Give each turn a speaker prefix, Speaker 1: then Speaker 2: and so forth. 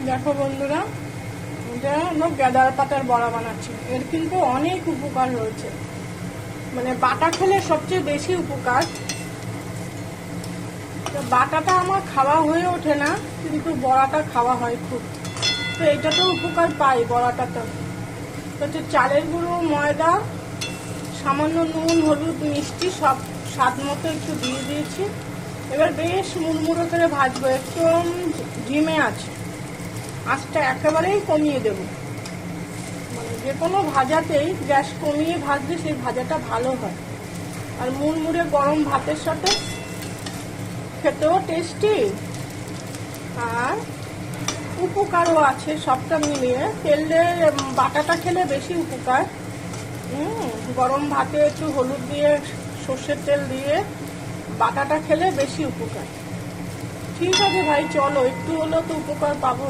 Speaker 1: দেখো বন্ধুরা, এটা হলো গাঁদার পাতার বড়া বানাচ্ছি। এর কিন্তু অনেক উপকার রয়েছে, মানে বাটা খেলে সবচেয়ে বেশি উপকার। তো বাটাটা আমার খাওয়া হয়ে ওঠে না, কিন্তু বড়াটা খাওয়া হয় খুব। তো এইটাতেও উপকার পাই বড়াটাতে। হচ্ছে চালের গুঁড়ো, ময়দা, সামান্য নুন, হলুদ, মিষ্টি সব স্বাদ মতো একটু দিয়ে দিয়েছি। এবার বেশ মুড়মুড়ো করে ভাজবো, একদম ঝিমে আছে। আঁচটা একেবারেই কমিয়ে দেব। মানে যে কোনো ভাজাতেই গ্যাস কমিয়ে ভাজলে সেই ভাজাটা ভালো হয়। আর মুড়মুড়ে গরম ভাতের সাথে খেতেও টেস্টি, আর উপকারও আছে। সবটা মিলিয়ে তেলে বাটাটা খেলে বেশি উপকার। গরম ভাতে একটু হলুদ দিয়ে, সর্ষের তেল দিয়ে বাটাটা খেলে বেশি উপকার। ঠিক আছে ভাই, চলো, একটু হলেও তো উপকার পাবো।